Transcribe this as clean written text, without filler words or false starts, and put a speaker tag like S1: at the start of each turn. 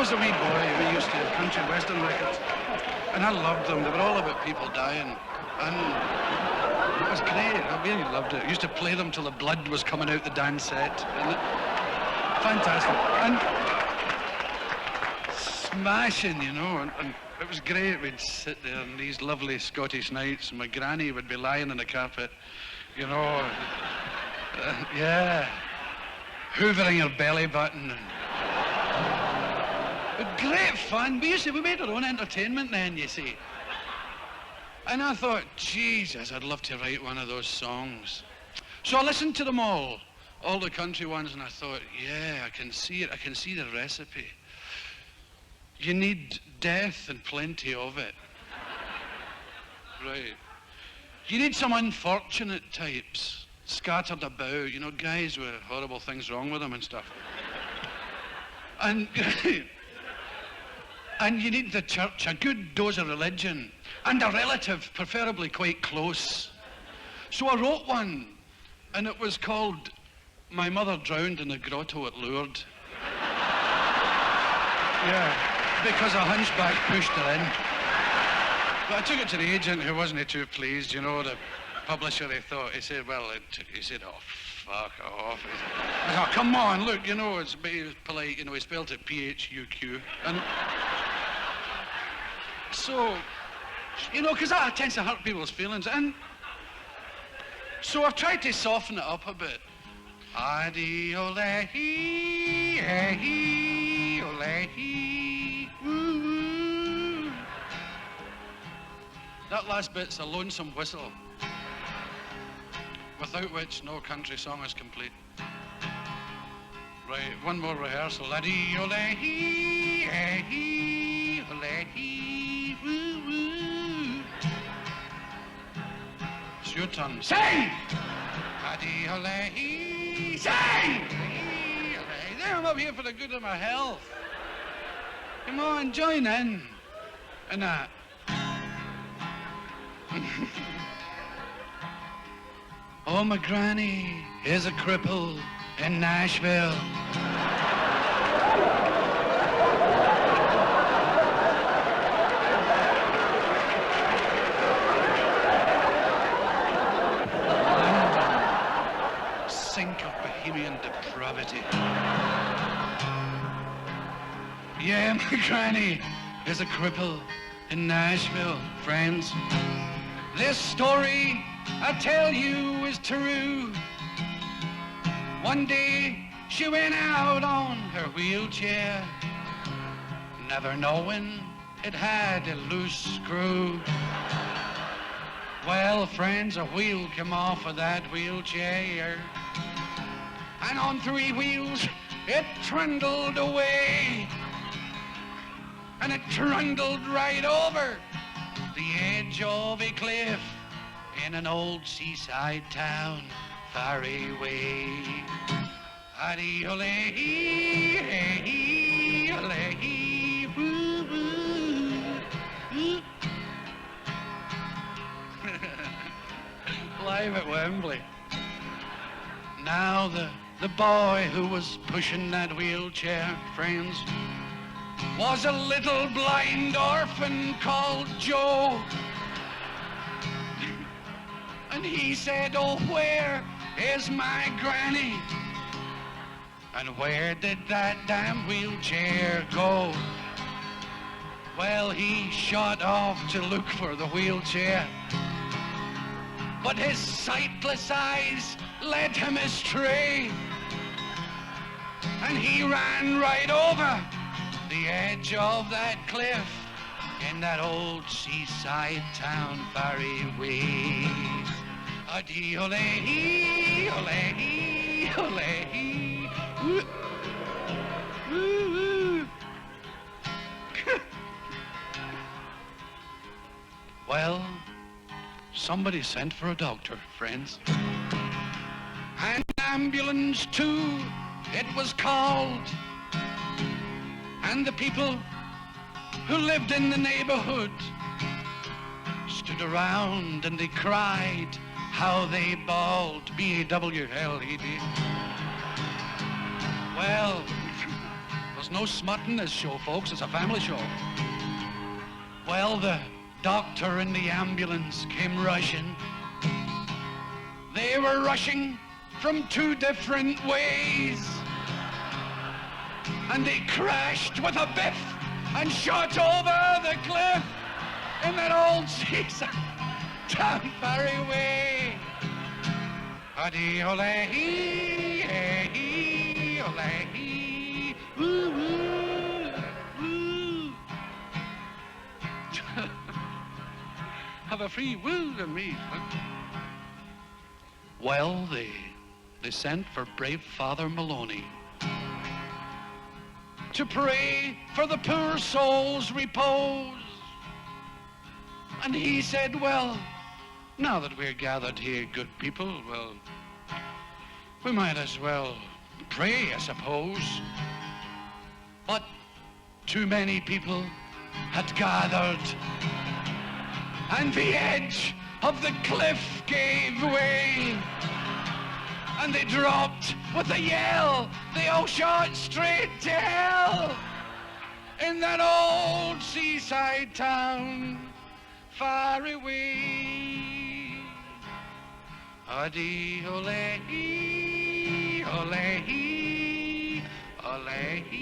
S1: was a wee boy, we used to have country western records, and I loved them. They were all about people dying, and it was great. I really loved it. I used to play them till the blood was coming out the dance set, and fantastic. And smashing, you know, and it was great. We'd sit there on these lovely Scottish nights, and my granny would be lying on the carpet, you know, yeah, hoovering her belly button. But great fun. We made our own entertainment then, you see. And I thought, Jesus, I'd love to write one of those songs. So I listened to them all the country ones, and I thought, yeah, I can see it. I can see the recipe. You need death and plenty of it. Right. You need some unfortunate types scattered about, you know, guys with horrible things wrong with them and stuff. And and you need the church, a good dose of religion, and a relative, preferably quite close. So I wrote one, and it was called My Mother Drowned in the Grotto at Lourdes. Yeah, because a hunchback pushed her in. But I took it to the agent, who wasn't too pleased, you know, the publisher. He said, oh, fuck off. I thought, come on, look, you know, it's polite, you know, he spelled it P-H-U-Q. And so, you know, because that tends to hurt people's feelings. And so I've tried to soften it up a bit. Adi-ole-hee, eh-hee, ole-hee, ooh. That last bit's a lonesome whistle, without which no country song is complete. Right, one more rehearsal. Adi-ole-hee, eh-hee, ole-hee, ooh. It's your turn. Sing! Adi-ole-hee, sing! There, I'm up here for the good of my health. Come on, join in. And that. Oh, my granny is a cripple in Nashville. Sink of bohemian depravity. Yeah, my granny is a cripple in Nashville, friends. This story I tell you is true. One day she went out on her wheelchair, never knowing it had a loose screw. Well, friends, a wheel came off of that wheelchair, and on 3 wheels it trundled away, and it trundled right over the edge of a cliff in an old seaside town far away. Adi-ole-hee, hey-hee, ole-hee, woo-hoo. Live at Wembley. Now the boy who was pushing that wheelchair, friends, was a little blind orphan called Joe. And he said, oh, where is my granny? And where did that damn wheelchair go? Well, he shot off to look for the wheelchair, but his sightless eyes led him astray, and he ran right over the edge of that cliff in that old seaside town far away. Adi-ole-hee, ole-hee, ole-hee, woo, woo, woo. Well, somebody sent for a doctor, friends. An ambulance too, it was called. And the people who lived in the neighborhood stood around and they cried, how they bawled, B-A-W-L-E-D. Well, there's no smut in this show, folks. It's a family show. Well, the doctor and the ambulance came rushing. They were rushing from 2 different ways. And they crashed with a biff and shot over the cliff in that old seaside town far away. Adee ole hee, ole hee, woo woo, woo. Have a free woo to me. Well, they sent for brave Father Maloney to pray for the poor soul's repose. And he said, well, now that we're gathered here, good people, well, we might as well pray, I suppose. But too many people had gathered, and the edge of the cliff gave way, and they dropped with a yell. They all shot straight to hell in that old seaside town far away. Adee ole hee, ole hee, ole hee.